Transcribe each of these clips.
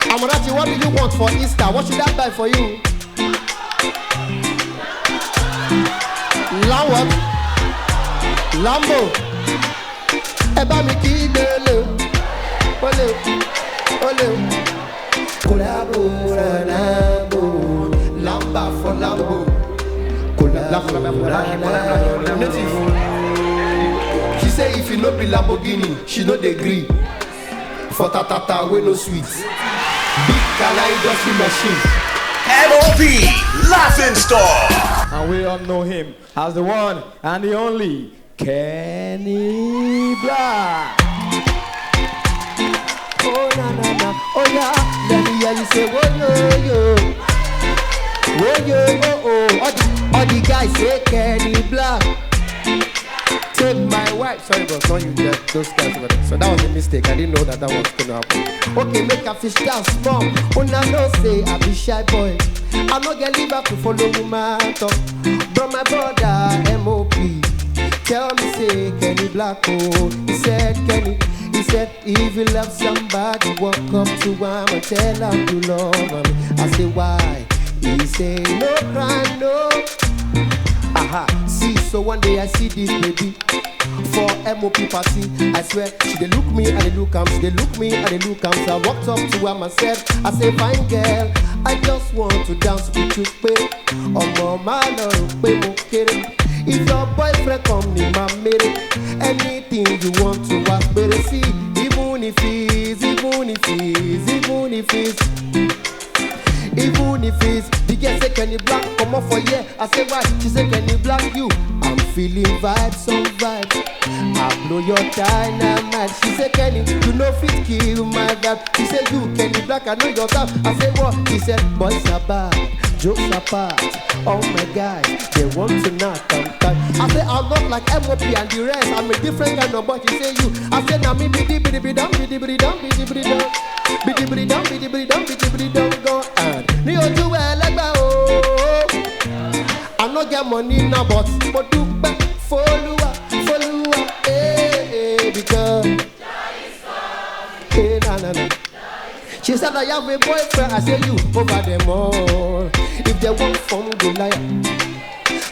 Amarachi, what do you want for Easter? What should I buy for you? Lambo. Eba mi ki dele. Ole. Collabora Lambo. Lamba for Lambo. Native. She say if you no be Lamborghini, she no dey gree. For tatata we no sweet. Big Kala industry machine. M.O.P. Laughing Star. And we all know him as the one and the only Kennyblaq. Oh na na na, oh yeah, let me hear you say oh yo, all the guys say Kennyblaq. Take my wife, sorry but not you get those guys over there. So that was a mistake, I didn't know that was gonna happen. Okay, make a fish down small. Oh na no say I be shy boy. I no get liver to follow woman talk. But my brother M.O.P. tell me say Kennyblaq oh. He said if you love somebody, walk up to him and tell him you love him. I say why? He say no crime, no. Aha, see, so one day I see this baby for M.O.P. party. I swear, she dey look me and they look am, she dey look me and they look am. So I walked up to her myself, I say, fine girl, I just want to dance with you, babe. Omo ma lo pe mo kere. If your boyfriend come ni ma mere, anything you want to ask, better see. Even if it's the girl say Kennyblaq come off for yeah. I say why? She say Kennyblaq you. I'm feeling vibes, some vibes. I blow your dynamite. She say Kenny, you know fit kill my vibe. She say you Kennyblaq, I know your time. I say what? She said boys are bad, jokes apart. Oh my God, they want to knock I'm tight. I say I'm not like M.O.P. and the rest. I'm a different kind of boy. She say you. I say now me bidi dum go and me o do well like oh. I no get money now but do back follow because na. She said I have a boyfriend. I say you over them all. If they want from go lie,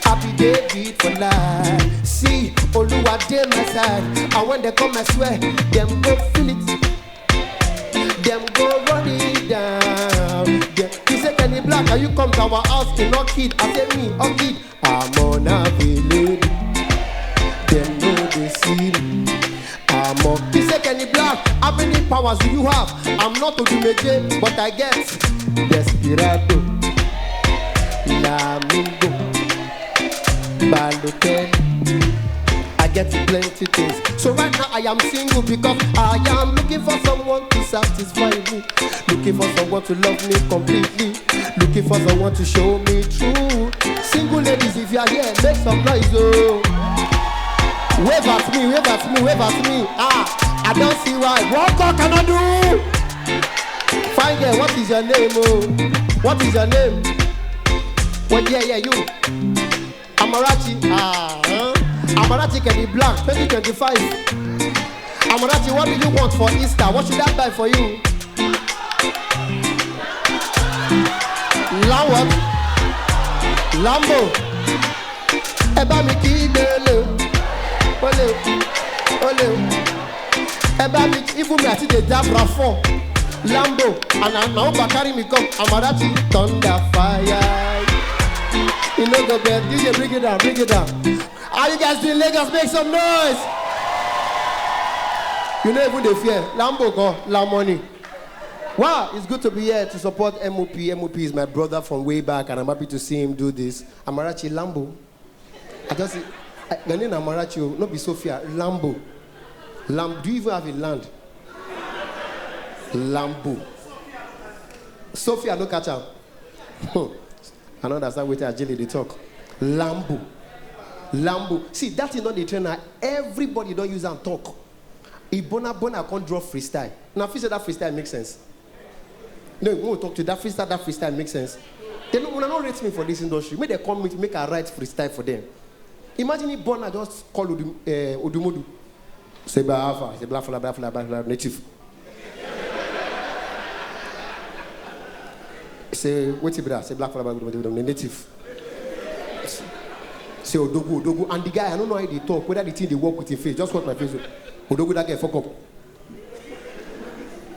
happy David for life. See, Oluwa dey my side. And when they come, I swear, them go feel it. Them go run it down. He said, Kennyblaq, are you come to our house in Orchid? I said, me, Orchid. I'm on a village. Them know they see me. I'm on. He said, Kennyblaq, how many powers do you have? I'm not Odumodu, but I get Desperado, Lambo, Balotelli. I get plenty things. So right now I am single because I am looking for someone to satisfy me. Looking for someone to love me completely. Looking for someone to show me true. Single ladies, if you are here, make some noise, oh. Wave at me. I don't see why. What can I do? Fine girl, what is your name, oh? What is your name? What, yeah, you. Amarachi, Amarachi Kennyblaq, 2025. Amarachi, what do you want for Easter? What should I buy for you? Lambo. Eba mi ki dele. Ole. Eba mi, even me I see the Dabra phone. Lambo. And now carry me come. Amarachi, thunder fire. You know go bed. DJ, bring it down. Are you guys in Lagos? Make some noise. You know even they fear. Lambo go, La money. Wow, it's good to be here to support M.O.P. M.O.P. is my brother from way back, and I'm happy to see him do this. Amarachi Lambo. I just see, the name Amarachi, not be Sophia, Lambo. Do you even have a land? Lambo. Sophia, no catch up. I don't understand what agility they talk. Lambo. See, that is not the trainer. Everybody don't use and talk. If Burna can't draw freestyle. Now, if you say that freestyle makes sense. No, we won't talk to that freestyle makes sense. They don't rate me for this industry. Make they come make a right freestyle for them. Imagine if Burna just call Odumodu. Say blah native. Say, what's it, brother? Say, black fella, the native. Say, Odogu. And the guy, I don't know how they talk, whether the thing they work with his face. Just watch my face. Odogu, that guy, fuck up.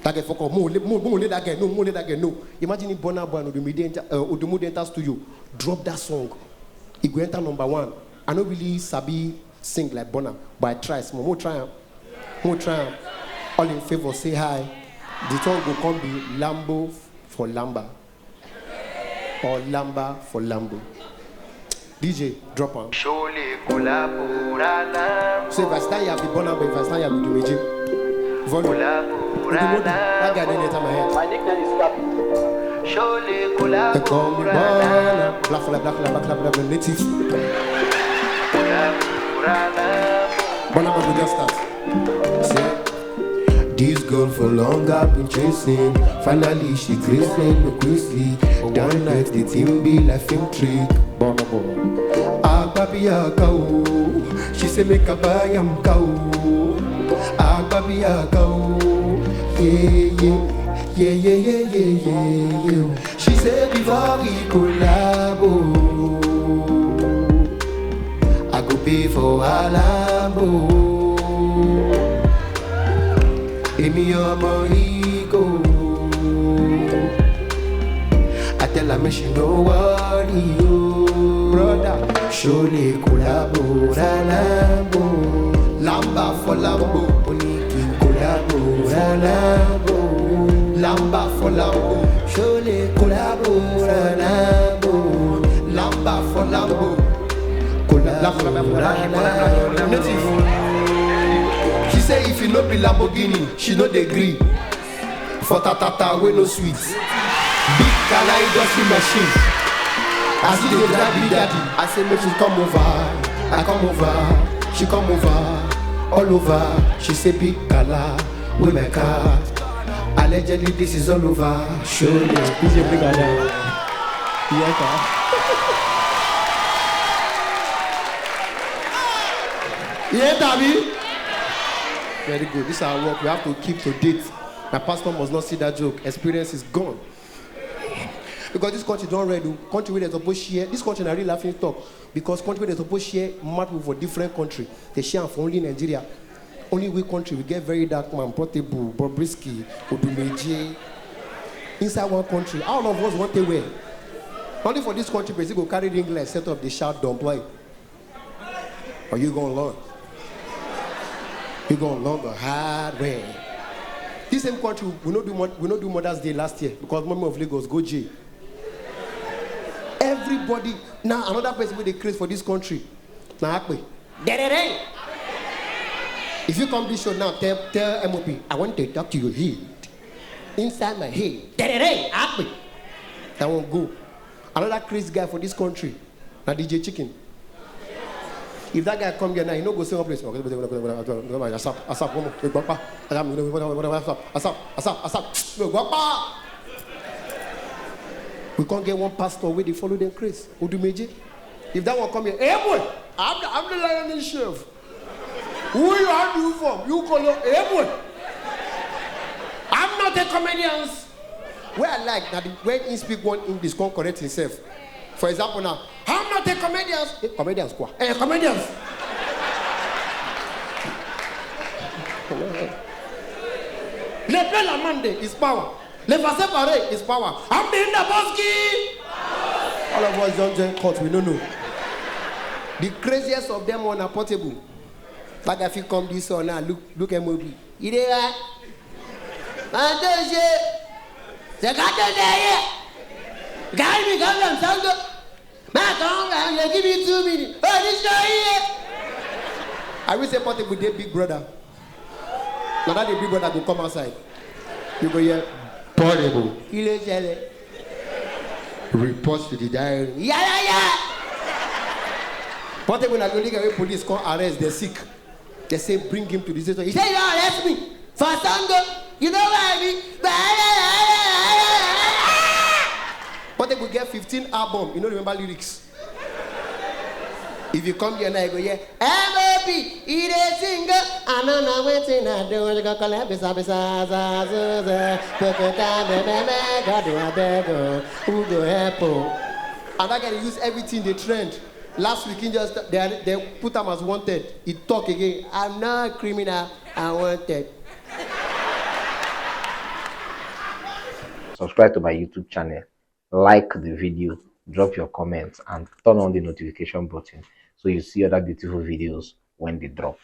That guy, fuck up. More let that guy know. Imagine if Burna and Odumodu enter studio, drop that song. He go enter number 1. I don't really sabi sing like Burna, but I try small. More try. All in favor, say hi. The song will come be Lambo for Lamba. Or Lamba for Lambo. DJ, drop on. So if I stand here, I'll be Burna, but if I stand here, I'll be Odumodu. Volume. That guy didn't enter my head. My nickname is Cappy. They call me Burna. Black, native. Burna, we just start. See? This girl for long I've been chasing. Finally she crazy. Down night the team be like film trick. Burna boy. Baby cow. She say make a buy am cow. Baby cow. Yeah. She say before we collabo, I go pay for a Lambo. Amy your money go. I tell her me she no worry you, brother. Surely collabora Lambo, Lamba for Lambo, only collabora Lambo, Lamba for Lambo. Surely collabora Lambo, Lamba for Lambo, collabora Lambo. She say if you no be Lamborghini, she no dey gree. For tatata we no sweet. Big Kala industry machine. As she dey drive big daddy, I say make she come over. I come over, she come over, all over. She say big Kala, we my car. Allegedly this is all over. Show you. DJ big Kala. Yeah, Yeah, Davi. Very good. This is our work. We have to keep to date. My pastor must not see that joke. Experience is gone. Because this country don't ready. Country where they supposed share. This country na really laughing talk. Because country where they supposed share map for different country. They share for only Nigeria. Only we country we get very dark man, Portable, Bobrisky, Odumodu. Inside one country, all of us want to wear. Only for this country, basically go carry the English, set up the shout, don't play. Or you gonna learn? You gonna learn the hard way. This same country, we not do Mother's Day last year because Mommy of Lagos go jail. Everybody now another person with the craze for this country. Now if you come this show now, tell M.O.P, I want to talk to your head. Inside my head. That won't go. Another crazy guy for this country. Now DJ Chicken. If that guy come here now, he no go same place. We can't get one pastor where they follow them craze. Odumodu. If that one come here, hey boy, I'm the lioness chef. Who you are you from? You call your hey boy. I'm not a comedian. Where I like that when he speak one English, can't correct himself. For example now, I'm not a comedian. Comedians quoi? Comedians. Le plan la mande is power. Le faire séparer is power. I'm the Boski. All of us don't join court, we don't know. The craziest of them on a Portable. Like if you come this or now, look at M.O.P. You there? C'est quand tu es guy me come and sound up. Man, come and you give me 2 minutes. Oh, this guy here. I will say Portable with their big brother. Now that the big brother will come outside. You go here, Portable. Il est gelé. Report to the diary. Yeah. Portable na only get police come arrest, they're sick. They say bring him to the station. He say you arrest me for Sango. You know what I mean? But they could get 15 albums. You don't remember lyrics. If you come here now, you go here. baby, it is single. I don't know what I do. You go call it besides. God do I beg who go help? And I can use everything they trend. Last week, they put him as wanted. He talk again. I'm not a criminal. I wanted. Subscribe to my YouTube channel, like the video, drop your comments, and turn on the notification button so you see other beautiful videos when they drop.